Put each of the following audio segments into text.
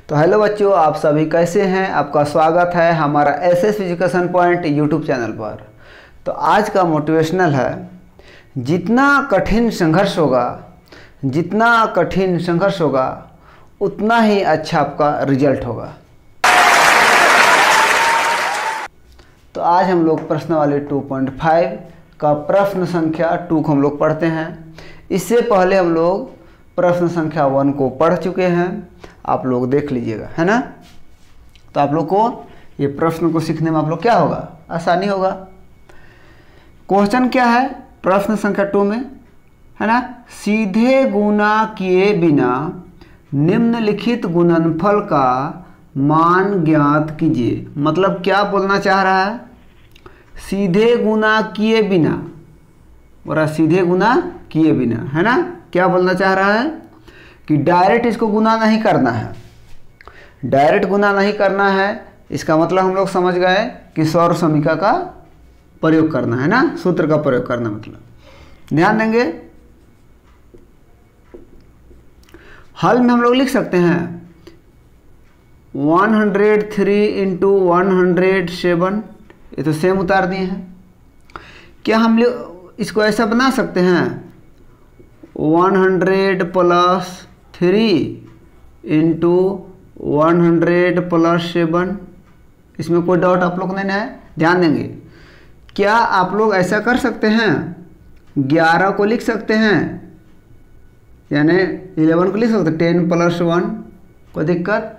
तो हेलो बच्चों, आप सभी कैसे हैं। आपका स्वागत है हमारा SS education point YouTube channel पर। तो आज का मोटिवेशनल है, जितना कठिन संघर्ष होगा उतना ही अच्छा आपका रिजल्ट होगा। तो आज हम लोग प्रश्नावली 2.5 का प्रश्न संख्या 2 को हम लोग पढ़ते हैं। इससे पहले हम लोग प्रश्न संख्या 1 को पढ़ चुके हैं, आप लोग देख लीजिएगा, है ना। तो आप लोग को ये प्रश्न को सीखने में आप लोग क्या होगा, आसानी होगा। क्वेश्चन क्या है प्रश्न संख्या 2 में, है ना। सीधे गुणा किए बिना निम्नलिखित गुणनफल का मान ज्ञात कीजिए। मतलब क्या बोलना चाह रहा है, सीधे गुणा किए बिना, और सीधे गुणा किए बिना, है ना। क्या बोलना चाह रहा है कि डायरेक्ट इसको गुना नहीं करना है, डायरेक्ट गुना नहीं करना है। इसका मतलब हम लोग समझ गए कि सौर समीका का प्रयोग करना है ना, सूत्र का प्रयोग करना। मतलब ध्यान देंगे, हल में हम लोग लिख सकते हैं 103 इंटू 107, ये तो सेम उतार दिए हैं। क्या हम लोग इसको ऐसा बना सकते हैं 100 प्लस 3 इंटू 100 प्लस 7, इसमें कोई डाउट आप लोग नहीं है। ध्यान देंगे, क्या आप लोग ऐसा कर सकते हैं 11 को लिख सकते हैं, यानी 11 को लिख सकते हैं 10 प्लस 1, कोई दिक्कत।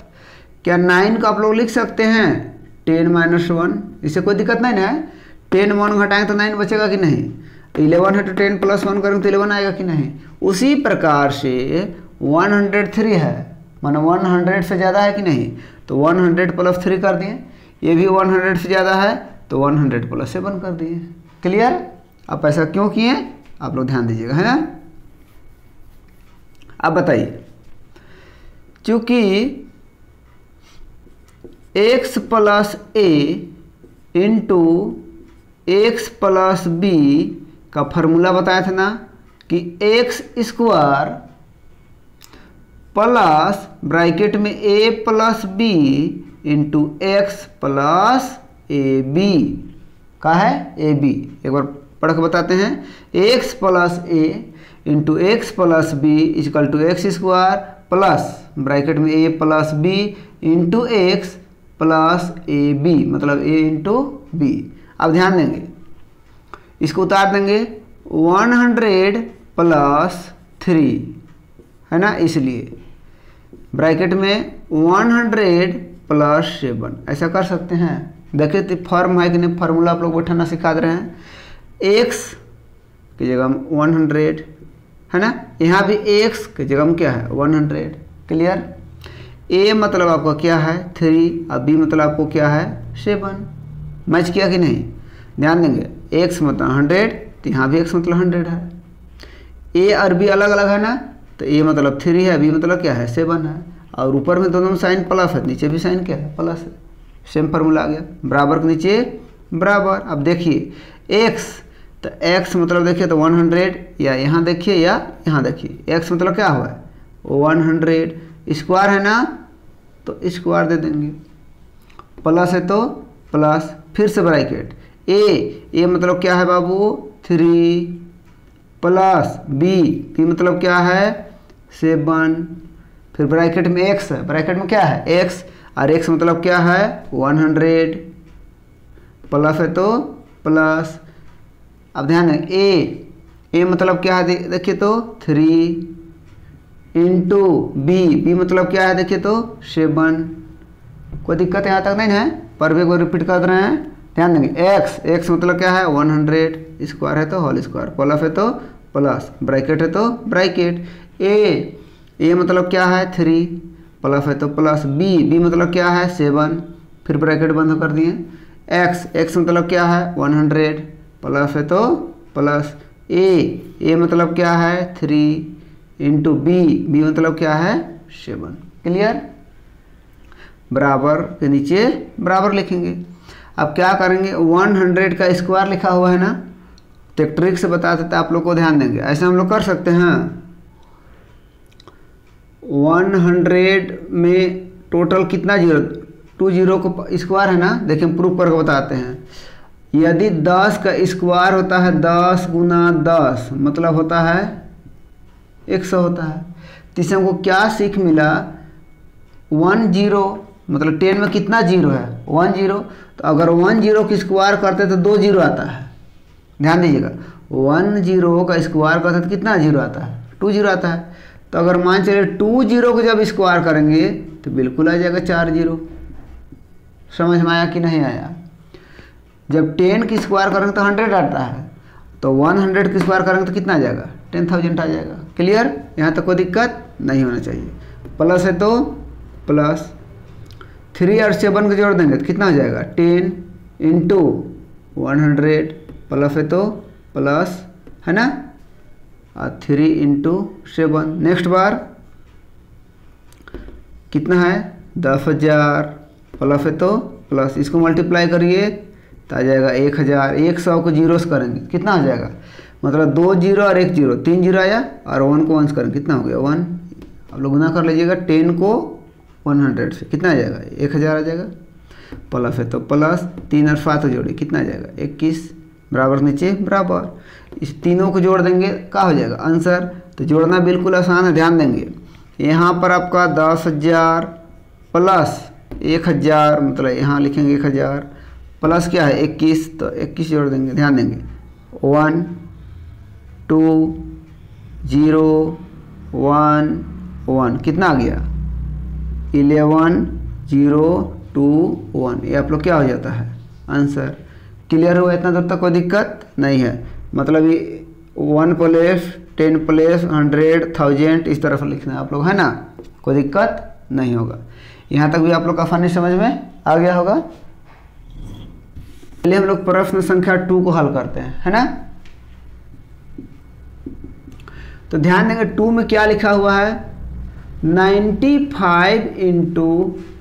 क्या 9 को आप लोग लिख सकते हैं 10 माइनस 1, इससे कोई दिक्कत नहीं है। 10 1 घटाएंगे तो 9 बचेगा कि नहीं। 11 है तो 10 प्लस 1 करेंगे तो 11 आएगा कि नहीं। उसी प्रकार से 103 है, माना 100 से ज़्यादा है कि नहीं, तो 100 प्लस 3 कर दिए। ये भी 100 से ज़्यादा है तो 100 प्लस 7 कर दिए। क्लियर। आप ऐसा क्यों किए, आप लोग ध्यान दीजिएगा, है ना। अब बताइए, चूँकि x plus a into x plus b का फॉर्मूला बताया था ना कि एक्स स्क्वायर प्लस ब्रैकेट में a plus b into x plus a b का है ए बी। एक बार पढ़ के बताते हैं, x plus a into x plus b equal to x square plus bracket में a plus b into x plus a b, मतलब a into b. अब ध्यान देंगे, इसको उतार देंगे 100 प्लस 3, है ना, इसलिए ब्रैकेट में 100 प्लस 7 ऐसा कर सकते हैं। देखिए तो फॉर्म है कि नहीं, फार्मूला आप लोग बैठाना सिखा दे रहे हैं। x की जगह 100, है ना, यहाँ भी x की जगह में क्या है 100। क्लियर। a मतलब आपका क्या है 3 और b मतलब आपको क्या है 7। मैच किया कि नहीं। ध्यान देंगे, x मतलब 100 तो यहाँ भी x मतलब 100 है। a और b अलग अलग है ना, तो a मतलब 3 है, b मतलब क्या है 7 है। और ऊपर में दोनों में साइन प्लस है, नीचे भी साइन क्या है प्लस है। सेम फार्मूला आ गया, बराबर के नीचे बराबर। अब देखिए x, तो x मतलब देखिए तो 100, या यहाँ देखिए या यहाँ देखिए, x मतलब क्या हुआ है 100, स्क्वायर है ना तो स्क्वायर दे देंगे, प्लस है तो प्लस, फिर से ब्रैकेट ए मतलब क्या है बाबू 3 प्लस बी मतलब क्या है 7, फिर ब्रैकेट में x है, ब्रैकेट में क्या है x, और x मतलब क्या है 100, प्लस है तो प्लस। अब ध्यान दें, ए मतलब क्या है देखिए तो 3 इंटू बी मतलब क्या है देखिए तो 7। कोई दिक्कत यहाँ तक नहीं है, पर भी कोई रिपीट कर रहे हैं। ध्यान देंगे, x मतलब क्या है 100, स्क्वायर है तो होल स्क्वायर, प्लस है तो प्लस, ब्रैकेट है तो ब्रैकेट। ए मतलब क्या है 3, प्लस है तो प्लस, बी मतलब क्या है 7, फिर ब्रैकेट बंद कर दिए। x मतलब क्या है 100, प्लस है तो प्लस, ए मतलब क्या है 3 इंटू बी मतलब क्या है 7। क्लियर। बराबर के नीचे बराबर लिखेंगे। अब क्या करेंगे, 100 का स्क्वायर लिखा हुआ है ना, तो एक ट्रिक से बता देते आप लोग को, ध्यान देंगे। ऐसे हम लोग कर सकते हैं 100 में टोटल कितना जीरो, 2 जीरो को स्क्वायर है ना, देखिए हम प्रूफ करके बताते हैं। यदि 10 का स्क्वायर होता है 10 गुना 10 मतलब होता है 100 होता है। तो इससे हमको क्या सीख मिला, 1 जीरो मतलब 10 में कितना जीरो है 1 जीरो, तो अगर 1 जीरो की स्क्वायर करते तो 2 जीरो आता है। ध्यान दीजिएगा 1 जीरो का स्क्वायर करते तो कितना जीरो आता है 2 जीरो आता है। तो अगर मान चलिए 2 जीरो को जब स्क्वायर करेंगे तो बिल्कुल आ जाएगा 4 जीरो। समझ में आया कि नहीं आया। जब 10 की स्क्वायर करेंगे तो 100 आता है, तो 100 की स्क्वायर करेंगे तो कितना आ जाएगा 10,000 आ जाएगा। क्लियर, यहाँ तक कोई दिक्कत नहीं होना चाहिए। प्लस है तो प्लस 3 और 7 को जोड़ देंगे तो कितना हो जाएगा 10 इंटू 100 प्लस है तो प्लस है ना, और 3 इंटू 7। नेक्स्ट बार कितना है 10,000 प्लस है तो प्लस, इसको मल्टीप्लाई करिए तो आ जाएगा 1,000। 100 को जीरो से करेंगे कितना हो जाएगा, मतलब 2 जीरो और 1 जीरो 3 जीरो आया, और 1 को 1 से करेंगे कितना हो गया 1। आप लोग गुना कर लीजिएगा 10 को 100 से कितना आ जाएगा 1,000 आ जाएगा। प्लस है तो प्लस 3 और 7 जोड़िए कितना आ जाएगा 21 बराबर नीचे बराबर। इस तीनों को जोड़ देंगे क्या हो जाएगा आंसर। तो जोड़ना बिल्कुल आसान है, ध्यान देंगे यहाँ पर आपका 10,000 प्लस 1,000 मतलब यहाँ लिखेंगे 1,000 प्लस क्या है 21, तो 21 जोड़ देंगे। ध्यान देंगे 1 2 0 1 1 कितना आ गया 11 0 2 1। ये आप लोग क्या हो जाता है आंसर। क्लियर हुआ, इतना दूर तक कोई दिक्कत नहीं है। मतलब ये 1 प्लस 10 प्लस 100 1000 इस तरफ लिखना है आप लोग, है ना, कोई दिक्कत नहीं होगा। यहाँ तक भी आप लोग का आसानी समझ में आ गया होगा। चलिए हम लोग प्रश्न संख्या 2 को हल करते हैं, है ना। तो ध्यान देंगे 2 में क्या लिखा हुआ है 95 इंटू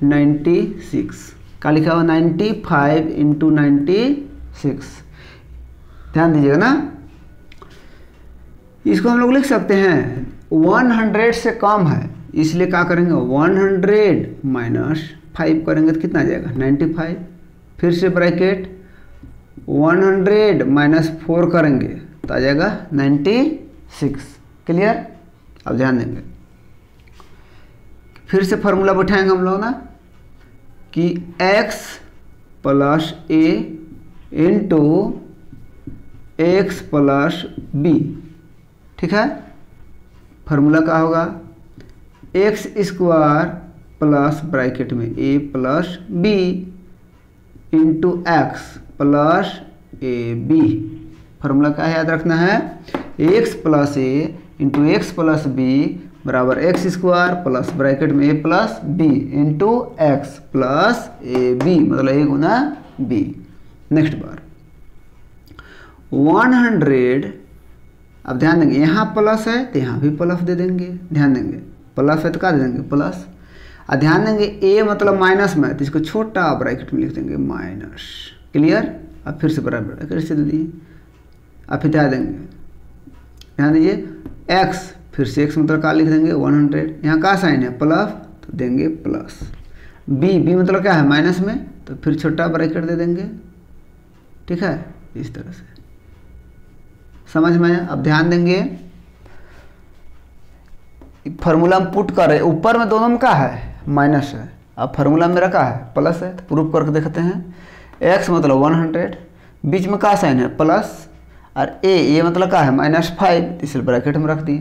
96। क्या लिखा हुआ 95 इंटू 96। ध्यान दीजिएगा ना, इसको हम लोग लिख सकते हैं 100 से कम है, इसलिए क्या करेंगे 100 माइनस 5 करेंगे तो कितना आ जाएगा 95। फिर से ब्रैकेट 100 माइनस 4 करेंगे तो आ जाएगा 96। क्लियर। अब ध्यान देंगे फिर से फॉर्मूला बैठाएंगे हम लोग ना कि x plus a into x plus b. ठीक है, फार्मूला क्या होगा एक्स स्क्वायर प्लस ब्रैकेट में a plus b into x plus a b. Formula क्या है याद रखना है x plus a into x plus b बराबर एक्स स्क्वायर प्लस ब्रैकेट में a plus b into x plus a b, मतलब a Guna B. Next बार 100। अब ध्यान देंगे यहाँ प्लस है तो यहाँ भी प्लस दे देंगे। ध्यान देंगे प्लस है तो क्या दे देंगे प्लस। और ध्यान देंगे ए मतलब माइनस में तो इसको छोटा ब्रैकेट में लिख देंगे माइनस। क्लियर। अब फिर से बराबर ब्रैकेट से दे दिए। अब फिर ध्यान देंगे, ध्यान दीजिए एक्स फिर से एक्स मतलब क्या लिख देंगे 100। यहाँ का साइन है प्लस तो देंगे प्लस। बी मतलब क्या है माइनस में तो फिर छोटा ब्रैकेट दे देंगे। ठीक है, इस तरह से समझ में आया। अब ध्यान देंगे फार्मूला हम पुट कर रहे, ऊपर में दोनों में क्या है माइनस है, अब फार्मूला मेरा क्या है प्लस है। तो प्रूफ करके देखते हैं एक्स मतलब 100 बीच में क्या साइन है प्लस और ए मतलब क्या है -5, इसलिए ब्रैकेट में रख दिए।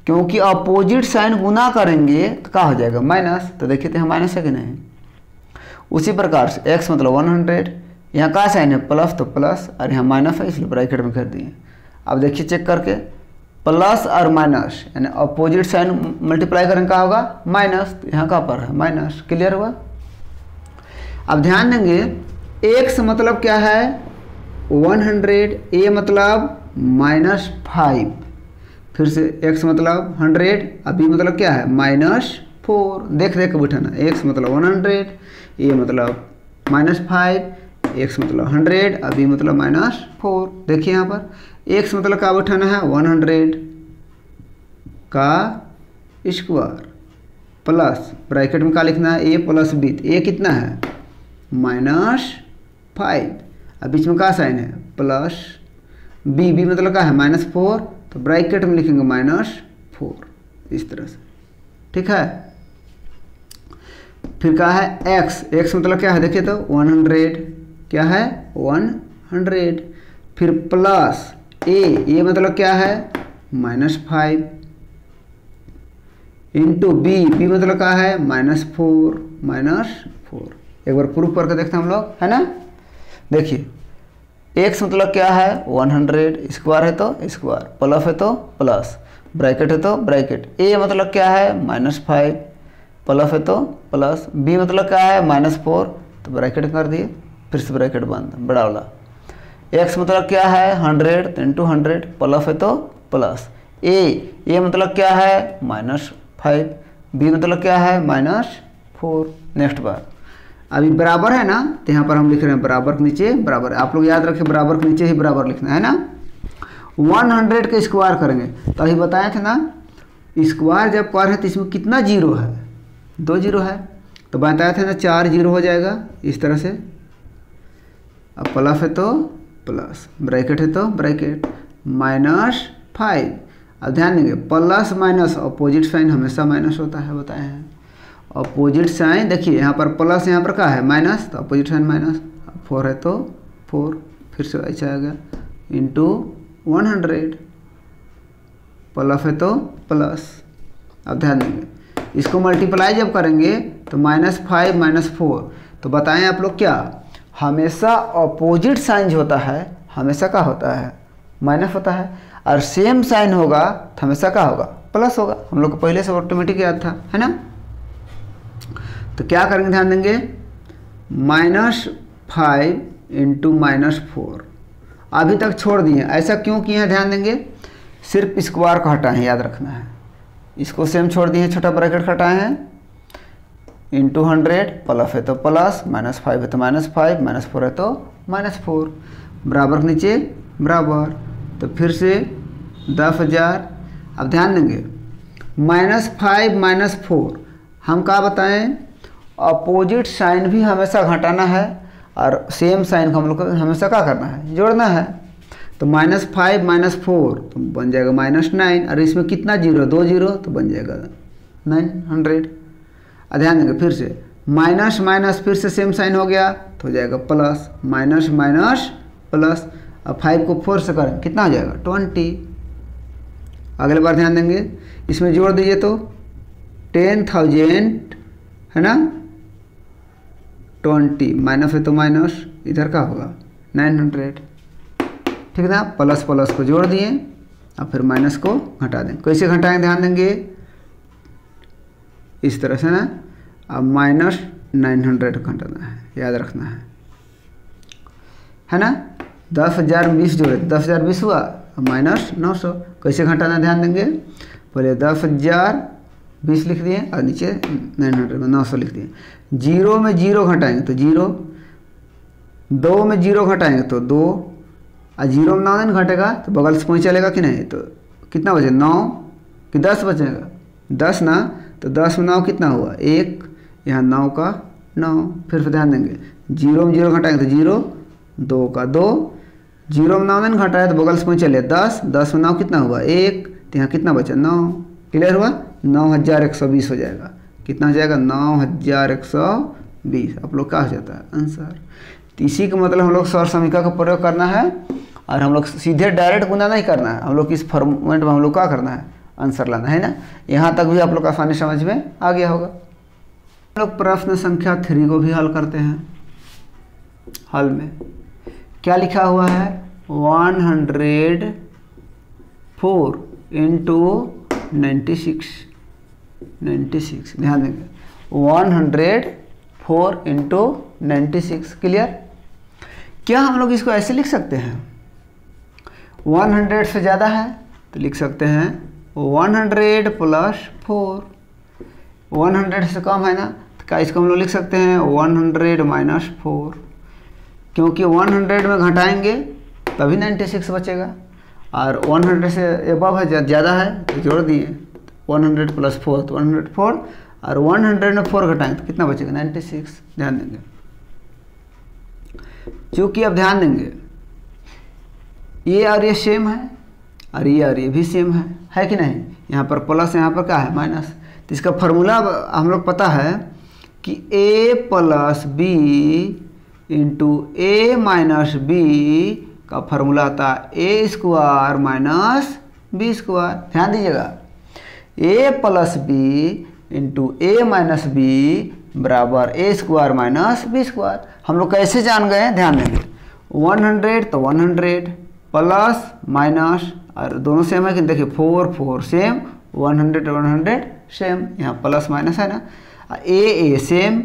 क्योंकि अपोजिट साइन गुना करेंगे तो क्या हो जाएगा माइनस। तो देखिए तो यहाँ माइनस है कि नहीं। उसी प्रकार से एक्स मतलब 100 यहाँ का साइन है प्लस तो प्लस और यहाँ माइनस है इसलिए ब्रैकेट में कर दिए। अब देखिए चेक करके प्लस और माइनस यानी अपोजिट साइन मल्टीप्लाई करेंगे क्या होगा माइनस, तो यहाँ का पर है माइनस। क्लियर हुआ। अब ध्यान देंगे एक्स मतलब क्या है 100, ए मतलब -5, फिर से x मतलब 100, अभी मतलब क्या है -4। देख देख के बैठाना x मतलब 100, ए मतलब -5, x मतलब 100, अभी मतलब -4। देखिए यहाँ पर x मतलब क्या बैठाना है 100 का स्क्वायर प्लस ब्रैकेट में क्या लिखना है, ए प्लस बी। तो ए कितना है -5, अब बीच में क्या साइन है प्लस, बी मतलब क्या है -4, तो ब्रैकेट में लिखेंगे -4 इस तरह से, ठीक है। फिर क्या है x मतलब क्या है देखिए तो 100, क्या है 100। फिर प्लस ए मतलब क्या है -5 इंटू बी मतलब क्या है -4। एक बार प्रूफ करके देखते हैं हम लोग, है ना। देखिए x मतलब क्या है 100, स्क्वायर है तो स्क्वायर, प्लस है तो प्लस, ब्रैकेट है तो ब्रैकेट। a मतलब क्या है -5, प्लस है तो प्लस, b मतलब क्या है -4, तो ब्रैकेट कर दिए, फिर से ब्रैकेट बंद बड़ा वाला। x मतलब क्या है 100 तो इंटू 100, प्लस है तो प्लस। a मतलब क्या है -5, b मतलब क्या है -4। नेक्स्ट बार अभी बराबर है ना, तो यहाँ पर हम लिख रहे हैं बराबर के नीचे बराबर। आप लोग याद रखें बराबर के नीचे ही बराबर लिखना है ना। 100 के स्क्वायर करेंगे तो अभी बताए थे ना, स्क्वायर जब कर है तो इसमें कितना जीरो है, 2 जीरो है, तो बताया था ना 4 जीरो हो जाएगा इस तरह से। अब प्लस है तो प्लस, ब्रैकेट है तो ब्रैकेट, -5। अब ध्यान देंगे प्लस माइनस अपोजिट साइन हमेशा माइनस होता है, बताए हैं। अपोजिट साइन देखिए यहाँ पर प्लस, यहाँ पर क्या है माइनस, तो अपोजिट साइन माइनस। 4 है तो 4, फिर से ऐसा आएगा इंटू 100, प्लस है तो प्लस। अब ध्यान देंगे इसको मल्टीप्लाई जब करेंगे तो -5 -4, तो बताएं आप लोग क्या, हमेशा अपोजिट साइन जो होता है हमेशा क्या होता है माइनस होता है, और सेम साइन होगा तो हमेशा क्या होगा प्लस होगा। हम लोग को पहले से ऑटोमेटिक याद था, है ना। तो क्या करेंगे ध्यान देंगे, -5 इंटू -4 अभी तक छोड़ दिए, ऐसा क्यों किए हैं ध्यान देंगे, सिर्फ स्क्वायर को हटाए हैं, याद रखना है। इसको सेम छोड़ दिए, छोटा ब्रैकेट हटाए हैं, इंटू 100, प्लस है तो प्लस, -5 है तो -5, -4 है तो -4, बराबर के नीचे बराबर। तो फिर से 10,000। अब ध्यान देंगे -5 -4 हम क्या बताएं, अपोजिट साइन भी हमेशा घटाना है और सेम साइन को हम लोग को हमेशा क्या करना है जोड़ना है। तो -5 -4 तो बन जाएगा -9, और इसमें कितना जीरो, 2 जीरो, तो बन जाएगा 900। ध्यान देंगे फिर से माइनस माइनस फिर से सेम साइन हो गया तो हो जाएगा प्लस, माइनस माइनस प्लस। अब 5 को 4 से करें कितना हो जाएगा 20। अगले बार ध्यान देंगे इसमें जोड़ दीजिए तो 10,000 है ना, 20 माइनस है तो माइनस, इधर का होगा 900, ठीक है ना। प्लस प्लस को जोड़ दिए अब फिर माइनस को घटा दें। कैसे घटाएं ध्यान देंगे इस तरह से ना। अब -900 घटाना है, याद रखना है ना। 10,000 में 20 जोड़े 10,000 20 हुआ, -900। कैसे घटाना ध्यान देंगे, पहले 10,000 20 लिख दिए और नीचे 900 में 900 लिख दिए। 0 में 0 घटाएंगे तो 0, 2 में 0 घटाएंगे तो 2, और 0 में 9 नहीं घटेगा तो बगल से पॉइंट चलेगा कि नहीं, तो कितना बचे 9 कि 10 बचेगा, 10 ना, तो 10 में 9 कितना हुआ 1, यहाँ 9 का 9। फिर से ध्यान देंगे 0 में 0 घटाएंगे तो 0, 2 का 2, 0 में 9 नहीं घटाया तो बगल से पॉइंट चले 10, 10 में 9 कितना हुआ 1, तो यहाँ कितना बचा 9। क्लियर हुआ, 9,120 हो जाएगा। कितना हो जाएगा 9,120। आप लोग क्या हो जाता है आंसर। तो इसी का मतलब हम लोग सौर समीकरण का प्रयोग करना है और हम लोग सीधे डायरेक्ट गुना नहीं करना है, हम लोग इस फॉर्मेट में हम लोग क्या करना है आंसर लाना है ना। यहाँ तक भी आप लोग आसानी समझ में आ गया होगा। हम लोग प्रश्न संख्या 3 को भी हल करते हैं। हल में क्या लिखा हुआ है 104 इंटू 96। ध्यान देंगे 104 इंटू 96। क्लियर। क्या हम लोग इसको ऐसे लिख सकते हैं 100 से ज़्यादा है तो लिख सकते हैं 100 प्लस 4। 100 से कम है ना तो क्या इसको हम लोग लिख सकते हैं 100 माइनस 4, क्योंकि 100 में घटाएंगे तभी 96 बचेगा, और 100 से एबव है ज़्यादा है तो जोड़ दिए 100 प्लस 4 तो 104, और 100 में 4 घटाएंगे तो कितना बचेगा 96। ध्यान देंगे, क्योंकि अब ध्यान देंगे ये और ये सेम है और ये भी सेम है कि नहीं। यहाँ पर प्लस, यहाँ पर क्या है माइनस। तो इसका फॉर्मूला हम लोग पता है कि a plus b into a minus b का फॉर्मूला आता है a square minus b square. ध्यान दीजिएगा, a plus b into a minus b बराबर a square minus b square. हम लोग कैसे जान गए, ध्यान देंगे 100 तो 100 प्लस माइनस और दोनों सेम है कि देखिए 4 4 सेम, 100 100 सेम, यहाँ प्लस माइनस है ना। ए सेम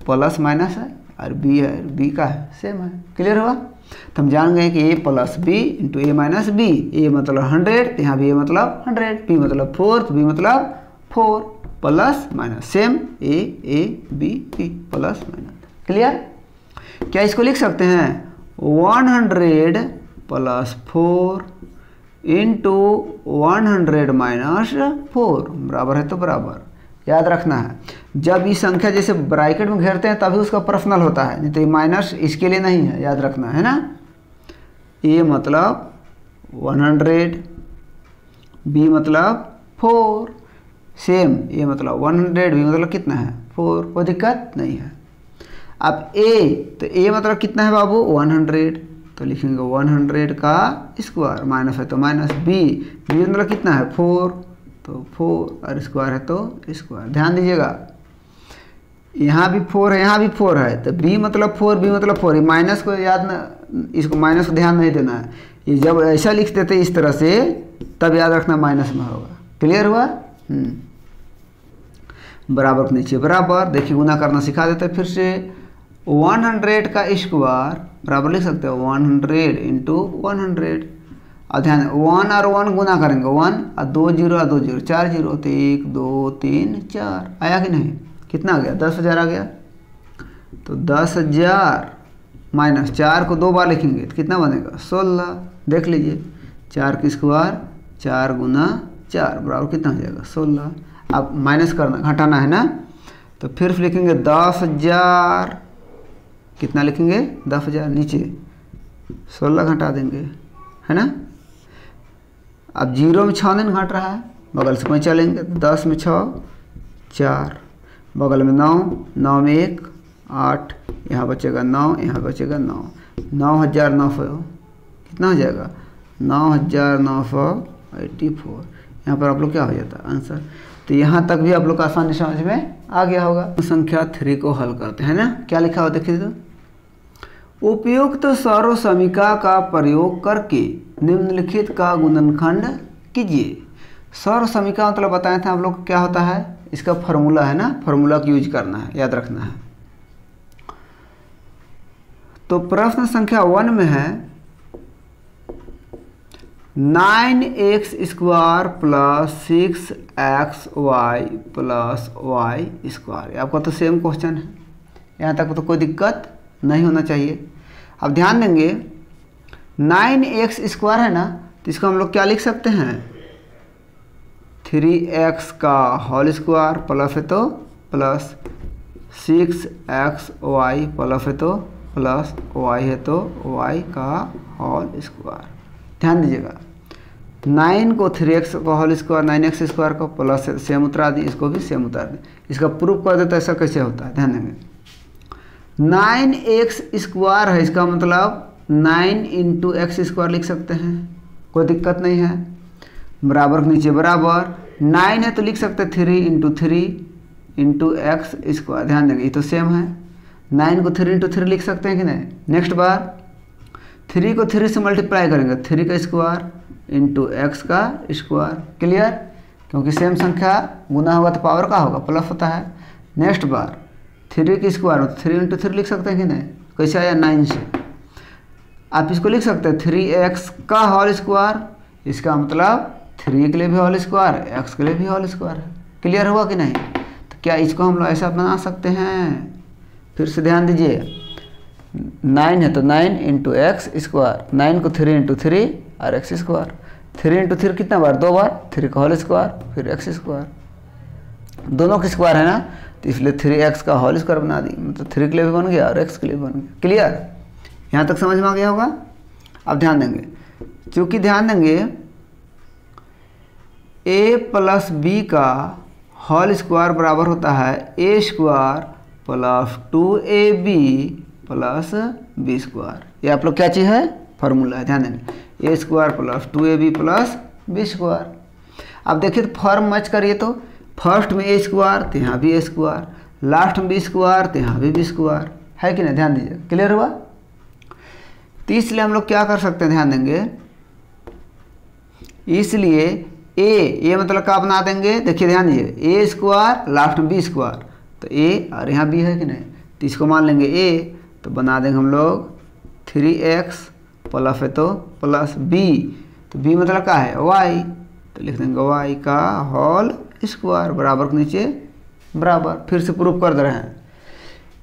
प्लस माइनस है और बी है, बी का है सेम है। क्लियर हुआ। तो हम जान गए कि ए plus b into a minus B, ए मतलब 100 तो यहाँ भी ए मतलब 100, बी मतलब 4 तो बी मतलब 4, plus minus same a b plus minus. Clear. क्या इसको लिख सकते हैं 100 प्लस 4 इंटू 100 माइनस 4 बराबर है तो बराबर। याद रखना है, जब ये संख्या जैसे ब्रैकेट में घेरते हैं तभी उसका पर्सनल होता है, नहीं तो ये माइनस इसके लिए नहीं है, याद रखना है ना। ए मतलब 100, बी मतलब 4 सेम, ए मतलब 100, बी मतलब कितना है 4, कोई दिक्कत नहीं है। अब ए, तो ए मतलब कितना है बाबू 100, तो लिखेंगे 100 का स्क्वायर, माइनस है तो माइनस। बी मतलब कितना है 4, तो 4 और स्क्वायर है तो स्क्वायर। ध्यान दीजिएगा, यहाँ भी 4 है यहाँ भी 4 है, तो बी मतलब 4 बी मतलब 4, माइनस को याद ना, इसको माइनस को ध्यान नहीं देना है। ये जब ऐसा लिख देते इस तरह से तब याद रखना माइनस में होगा। क्लियर हुआ। बराबर के नीचे बराबर, देखिए गुना करना सिखा देते हैं फिर से। 100 का स्क्वायर बराबर लिख सकते हो 100 इंटू 100। और ध्यान 1 और 1 गुना करेंगे, 1 और 2 0 और 2 0 4 0, तो 1 2 3 4 आया कि नहीं। कितना आ गया 10,000 आ गया। तो 10,000 माइनस 4 को 2 बार लिखेंगे तो कितना बनेगा 16। देख लीजिए 4 की स्क्वायर 4 गुना 4 बराबर कितना हो जाएगा 16। अब माइनस करना घटाना है ना, तो फिर लिखेंगे 10,000, कितना लिखेंगे 10,000, नीचे 16 घटा देंगे है ना। अब 0 में 6 दिन घट रहा है, बगल से कोई चलेंगे, 10 में 6 4, बगल में 9, 9 में 1 8, यहाँ बचेगा 9, यहाँ बचेगा 9, 9,900 कितना हो जाएगा 9,984। यहाँ पर आप लोग क्या हो जाता है आंसर। तो यहाँ तक भी आप लोग आसानी समझ में आ गया होगा। संख्या 3 को हल करते हैं ना, क्या लिखा हुआ देखिए तो। उपयुक्त सर्व समीका का प्रयोग करके निम्नलिखित का गुणनखंड कीजिए। सर्व समीका मतलब बताए थे आप लोग क्या होता है, इसका फॉर्मूला है ना, फॉर्मूला का यूज करना है, याद रखना है। तो प्रश्न संख्या 1 में है 9x square plus 6xy plus y square. आपका तो सेम क्वेश्चन है, यहाँ तक तो कोई दिक्कत नहीं होना चाहिए। अब ध्यान देंगे 9x स्क्वायर है ना, तो इसको हम लोग क्या लिख सकते हैं 3x का होल स्क्वायर प्लस है तो प्लस 6xy प्लस है तो प्लस y है तो y का होल स्क्वायर। ध्यान दीजिएगा 9 को 3x का होल स्क्वायर 9x स्क्वायर को प्लस सेम उतरा दी, इसको भी सेम उतार दें। इसका प्रूफ कर देते ऐसा कैसे होता है, ध्यान देंगे 9x स्क्वायर है, इसका मतलब 9 इंटू एक्स स्क्वायर लिख सकते हैं, कोई दिक्कत नहीं है। बराबर के नीचे बराबर 9 है तो लिख सकते हैं 3 इंटू 3 इंटू एक्स स्क्वायर। ध्यान देंगे ये तो सेम है, 9 को 3 इंटू 3 लिख सकते हैं कि नहीं। नेक्स्ट बार 3 को 3 से मल्टीप्लाई करेंगे, 3 का स्क्वायर इंटू एक्स का स्क्वायर। क्लियर, क्योंकि सेम संख्या गुना होगा तो पावर का होगा प्लस होता है। नेक्स्ट बार 3 की स्क्वायर 3 इंटू 3 लिख सकते हैं कि नहीं, कैसे आया 9 से। आप इसको लिख सकते हैं 3x का होल स्क्वायर, इसका मतलब 3 के लिए भी होल स्क्वायर x के लिए भी होल स्क्वायर है। क्लियर हुआ कि नहीं। तो क्या इसको हम लोग ऐसा बना सकते हैं, फिर से ध्यान दीजिए 9 है तो 9 इंटू एक्स स्क्वायर, 9 को 3 इंटू 3 और एक्स स्क्वायर। 3 इंटू 3 कितना बार 2 बार, 3 का होल स्क्वायर फिर एक्स स्क्वायर। दोनों के स्क्वायर है ना, तो इसलिए 3x का होल स्क्वायर बना दी, मतलब 3 के लिए भी बन गया और x के लिए भी बन गया। क्लियर, यहाँ तक समझ में आ गया होगा। अब ध्यान देंगे, क्योंकि ध्यान देंगे a प्लस बी का होल स्क्वायर बराबर होता है a square plus 2ab plus b square. ये आप लोग क्या चीज़ है, फार्मूला है, ध्यान देंगे, a square plus 2ab plus b square. अब देखिए तो फॉर्म मैच करिए, तो फर्स्ट में a स्क्वायर तो यहाँ भी a स्क्वायर, लास्ट में b स्क्वायर तो यहाँ भी b स्क्वायर, है कि नहीं, ध्यान दीजिए। क्लियर हुआ। तो इसलिए हम लोग क्या कर सकते हैं, ध्यान देंगे, इसलिए ये मतलब क्या बना देंगे, देखिए ध्यान दीजिए, a स्क्वायर लास्ट में b स्क्वायर, तो a और यहाँ b है कि नहीं, तो इसको मान लेंगे a, तो बना देंगे हम लोग 3x प्लस है तो प्लस b, तो b मतलब क्या है y, तो लिख देंगे y का होल स्क्वायर बराबर के नीचे बराबर। फिर से प्रूफ कर दे रहे हैं,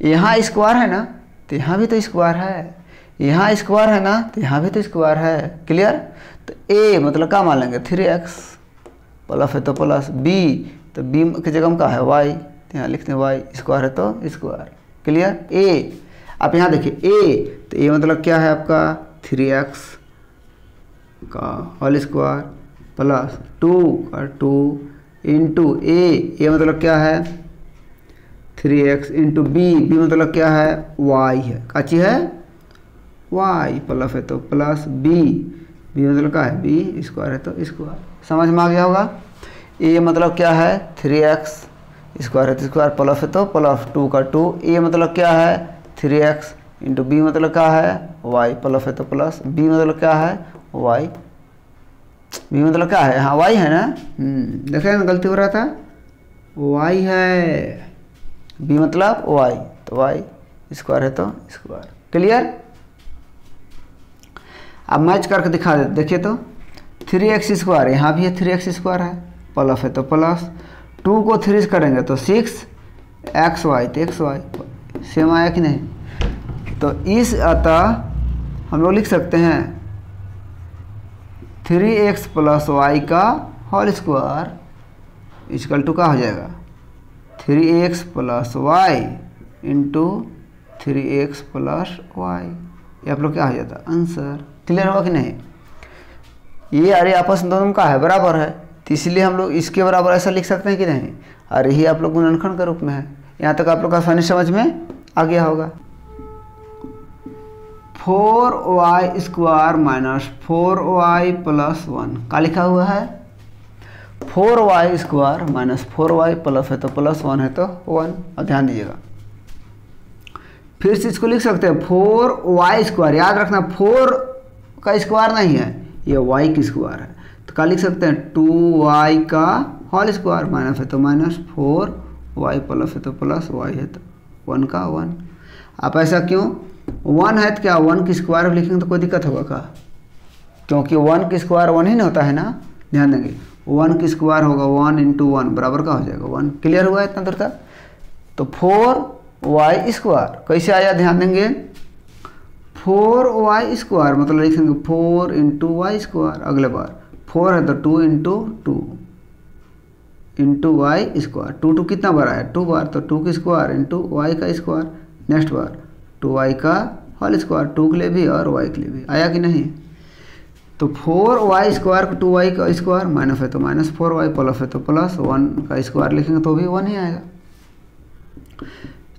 यहाँ स्क्वायर है ना तो यहाँ भी तो स्क्वायर है, यहाँ स्क्वायर है ना तो यहाँ भी तो स्क्वायर है। क्लियर, तो a मतलब क्या मान लेंगे 3x प्लस है तो प्लस b, तो b की जगह में क्या है y, तो यहाँ लिखते हैं y स्क्वायर है तो स्क्वायर। क्लियर। a आप यहाँ देखिए a, तो a मतलब क्या है आपका 3x का होल स्क्वायर प्लस 2 का 2 इंटू a मतलब क्या है 3x इंटू b मतलब क्या है y है, काची है y प्लस है तो प्लस b मतलब क्या है b स्क्वायर है तो स्क्वायर। समझ में आ गया होगा। a मतलब क्या है 3x स्क्वायर है तो स्क्वायर प्लस है तो प्लस 2 का 2, a मतलब क्या है 3x इंटू b मतलब क्या है y प्लस है तो प्लस b मतलब क्या है y, b मतलब क्या है, हाँ y है ना, देख रहे हैं गलती हो रहा था, y है, b मतलब y, तो y स्क्वायर है तो स्क्वायर। क्लियर। अब मैच करके दिखा दे, देखिए तो 3x स्क्वायर यहाँ भी है, 3x स्क्वायर है, प्लस है तो प्लस 2 को 3 से करेंगे तो 6xy, तो xy सेम आया कि नहीं, तो इस अतः हम लोग लिख सकते हैं 3x प्लस वाई का होल स्क्वायर इक्वल टू का हो जाएगा 3x plus y into 3x plus y, ये आप लोग क्या हो जाता आंसर। क्लियर होगा कि नहीं। ये अरे आपस में दोनों का है बराबर है, तो इसलिए हम लोग इसके बराबर ऐसा लिख सकते हैं कि नहीं, अरे ही आप लोग गुणनखंड के रूप में है। यहाँ तक आप लोग आसानी समझ में आ गया होगा। 4y square minus 4y plus 1 का लिखा हुआ है 4y square minus 4y plus है तो प्लस 1 है तो 1। और ध्यान दीजिएगा, फिर से इसको लिख सकते हैं 4y स्क्वायर, याद रखना 4 का स्क्वायर नहीं है, ये y की स्क्वायर है, तो क्या लिख सकते हैं 2y का होल स्क्वायर माइनस है तो माइनस 4y प्लस है तो प्लस y है तो 1 का 1। आप ऐसा क्यों, 1 है तो क्या 1 की स्क्वायर लिखेंगे तो कोई दिक्कत होगा का, क्योंकि 1 की स्क्वायर 1 ही ना होता है ना। ध्यान देंगे 1 की स्क्वायर होगा 1 इंटू 1 बराबर का हो जाएगा 1। क्लियर हुआ इतना दूर तक। तो 4y स्क्वायर कैसे आया, ध्यान देंगे 4y स्क्वायर मतलब लिखेंगे 4 इंटू वाई स्क्वायर, अगले बार 4 है तो 2 इंटू 2 इंटू वाई स्क्वायर, 2 कितना बार आया 2 बार, तो 2 की स्क्वायर इंटू वाई का स्क्वायर, नेक्स्ट बार 2y का होल स्क्वायर 2 के लिए भी और y के लिए भी, आया कि नहीं। तो 4y स्क्वायर को 2y का स्क्वायर माइनस है तो माइनस 4y प्लस है तो प्लस 1 का स्क्वायर लिखेंगे तो भी 1 ही आएगा,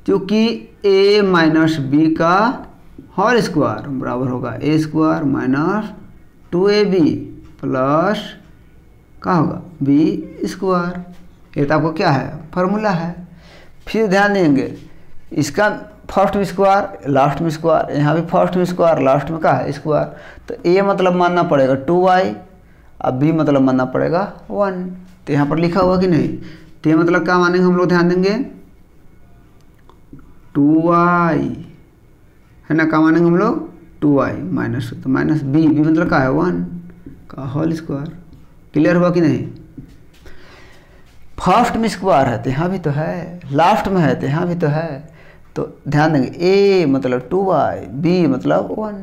क्योंकि a माइनस बी का होल स्क्वायर बराबर होगा a square minus 2ab plus क्या होगा b स्क्वायर। ये तो आपको क्या है फार्मूला है। फिर ध्यान देंगे इसका फर्स्ट में स्क्वायर लास्ट में स्क्वायर, यहाँ भी फर्स्ट में स्क्वायर लास्ट में क्या है स्क्वायर, तो a मतलब मानना पड़ेगा 2y, अब b मतलब मानना पड़ेगा 1। तो यहाँ पर लिखा हुआ कि नहीं, तो ये मतलब क्या मानेंगे हम लोग, ध्यान देंगे 2y है ना, क्या मानेंगे हम लोग 2y माइनस तो माइनस b मतलब क्या है 1 का होल स्क्वायर। क्लियर हुआ कि नहीं। फर्स्ट में स्क्वायर है तो यहाँ भी तो है, लास्ट में है तो यहाँ भी तो है, तो ध्यान देंगे a मतलब 2y b मतलब 1,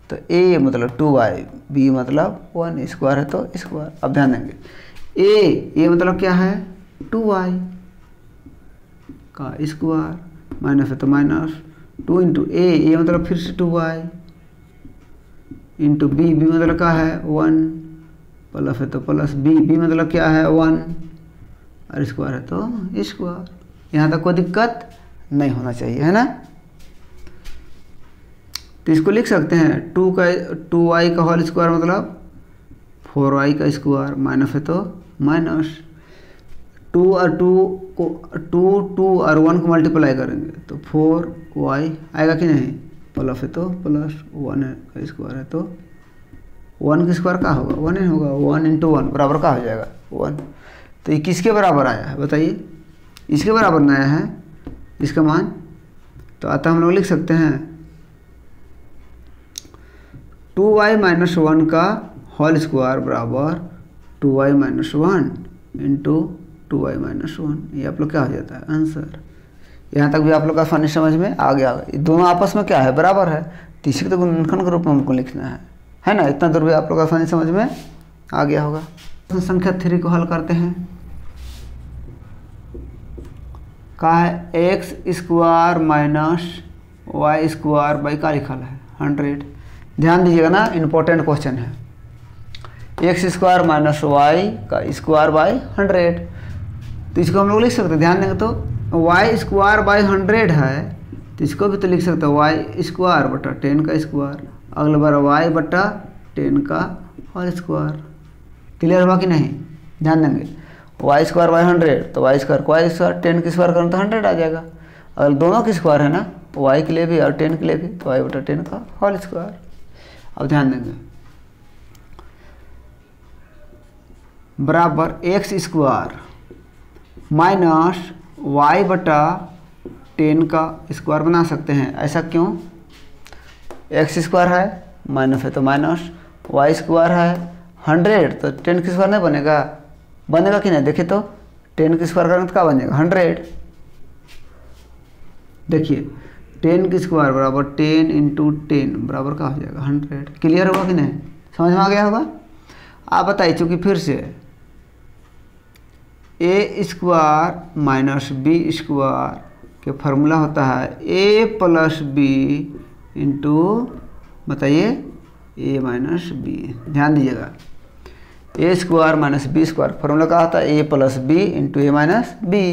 तो a मतलब 2y b मतलब 1 स्क्वायर है तो स्क्वायर। अब ध्यान देंगे a मतलब क्या है 2y का स्क्वायर, माइनस है तो माइनस 2 इंटू ए मतलब फिर से 2y इंटू बी मतलब क्या है 1, प्लस है तो प्लस बी मतलब क्या है 1 और स्क्वायर है तो स्क्वायर। यहाँ तक कोई दिक्कत नहीं होना चाहिए, है ना। तो इसको लिख सकते हैं 2y का होल स्क्वायर मतलब 4y का स्क्वायर, माइनस है तो माइनस 2 और 2 को 2 और 1 को मल्टीप्लाई करेंगे तो 4y आएगा कि नहीं, प्लस है तो प्लस 1 का स्क्वायर है तो 1 का स्क्वायर क्या होगा 1 ही होगा, 1 इंटू 1 बराबर क्या हो जाएगा 1। तो ये किसके बराबर आया है बताइए, इसके बराबर न आया है इसका मान। तो अतः हम लोग लिख सकते हैं 2y माइनस 1 का होल स्क्वायर बराबर 2y minus 1 into 2y minus 1। ये आप लोग क्या हो जाता है आंसर। यहाँ तक भी आप लोग का आसानी समझ में आ गया होगा। ये दोनों आपस में क्या है बराबर है, तो इसी के गुणनखंड के रूप में हमको लिखना है ना। इतना दूर भी आप लोग का आसानी समझ में आ गया होगा। तो संख्या 3 को हल करते हैं। का है x square minus y square by का लिखल है 100। ध्यान दीजिएगा ना, इम्पोर्टेंट क्वेश्चन है। एक्स स्क्वायर माइनस वाई का स्क्वायर बाई 100, तो इसको हम लोग लिख सकते हैं। ध्यान देंगे तो वाई स्क्वायर बाई 100 है, तो इसको भी तो लिख सकते हैं वाई स्क्वायर बटा 10 का स्क्वायर, अगले बार वाई बटा 10 का होल स्क्वायर। क्लियर हुआ कि नहीं। ध्यान देंगे वाई स्क्वायर बाई 100, तो वाई स्क्वायर 10 के स्क्वायर करें तो 100 आ जाएगा। अगर दोनों के स्क्वायर है ना, वाई के लिए भी और 10 के लिए भी, तो वाई बटा 10 का होल स्क्वायर। अब ध्यान देंगे बराबर एक्स स्क्वायर माइनस वाई बटा 10 का स्क्वायर बना सकते हैं। ऐसा क्यों, एक्स स्क्वायर है माइनस है तो माइनस, वाई स्क्वायर है 100 तो 10 का स्क्वायर नहीं बनेगा, बनेगा कि नहीं देखिए तो 10 का स्क्वायर करेंगे तो क्या बनेगा 100। देखिए 10 का स्क्वायर बराबर 10 इंटू 10 बराबर क्या हो जाएगा 100। क्लियर होगा कि नहीं, समझ में आ गया होगा। आप बताइए, चूँकि फिर से ए स्क्वायर माइनस बी स्क्वायर के फार्मूला होता है ए प्लस बी इंटू बताइए ए माइनस बी। ध्यान दीजिएगा a square minus b square formula क्या होता है a plus b into a minus b.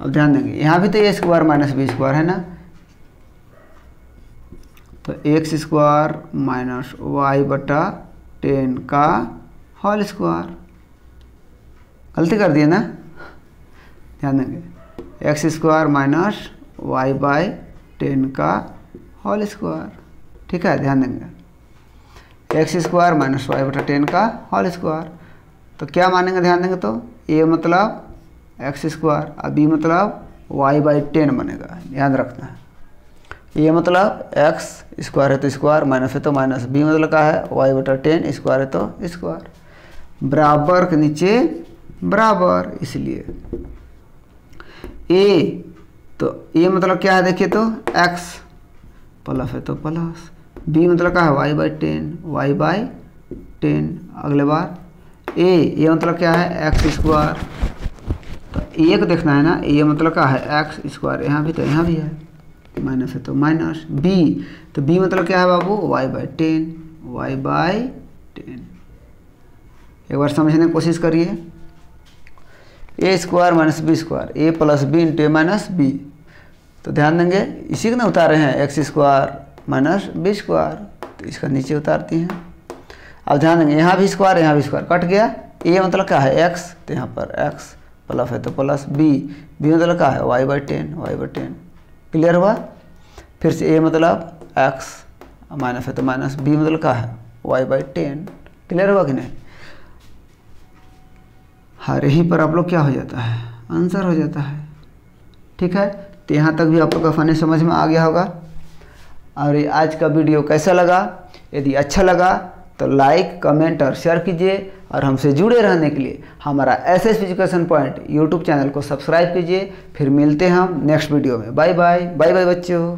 अब ध्यान देंगे यहाँ भी तो a square minus b square है ना, तो एक्स स्क्वायर माइनस वाई बटा 10 का होल स्क्वायर। गलती कर दिए ना। ध्यान देंगे x square minus y by 10 का होल स्क्वायर। ठीक है, ध्यान देंगे एक्स स्क्वायर माइनस वाई बटा 10 का होल स्क्वायर। तो क्या मानेंगे, ध्यान देंगे तो ए मतलब एक्स स्क्वायर और बी मतलब वाई बाई 10 बनेगा। ध्यान रखना है, ए मतलब एक्स स्क्वायर है तो स्क्वायर, माइनस है तो माइनस, बी मतलब क्या है वाई बटा 10 स्क्वायर है तो स्क्वायर, बराबर के नीचे बराबर। इसलिए ए तो ए मतलब क्या है देखिए तो एक्स, प्लस है तो प्लस, बी मतलब क्या है वाई बाई 10 वाई बाई 10, अगले बार ए मतलब क्या है एक्स स्क्वायर। तो ए को देखना है ना, ए मतलब क्या है एक्स स्क्वायर, यहाँ भी तो यहाँ भी है, माइनस है तो माइनस, बी तो बी मतलब क्या है बाबू वाई बाई 10 वाई बाई 10। एक बार समझने की कोशिश करिए, a square minus b square, a plus b into a minus b. तो ध्यान देंगे इसी को ना उतारे हैं x square minus b square, तो इसका नीचे उतारती हैं। अब ध्यान देंगे यहाँ भी स्क्वायर यहाँ भी स्क्वायर कट गया, ए मतलब क्या है एक्स, तो यहाँ पर एक्स, प्लस है तो प्लस, बी मतलब क्या है y by 10 y by 10। Clear हुआ। फिर से ए मतलब एक्स माइनस है तो माइनस, बी मतलब क्या है वाई बाई 10। क्लियर हुआ कि नहीं। हर यहीं पर आप लोग क्या हो जाता है आंसर हो जाता है। ठीक है, तो यहाँ तक भी आप लोग का आसानी समझ में आ गया होगा। और ये आज का वीडियो कैसा लगा, यदि अच्छा लगा तो लाइक कमेंट और शेयर कीजिए, और हमसे जुड़े रहने के लिए हमारा SS education point YouTube channel को सब्सक्राइब कीजिए। फिर मिलते हैं हम नेक्स्ट वीडियो में। बाय बाय, बाय बाय बच्चों।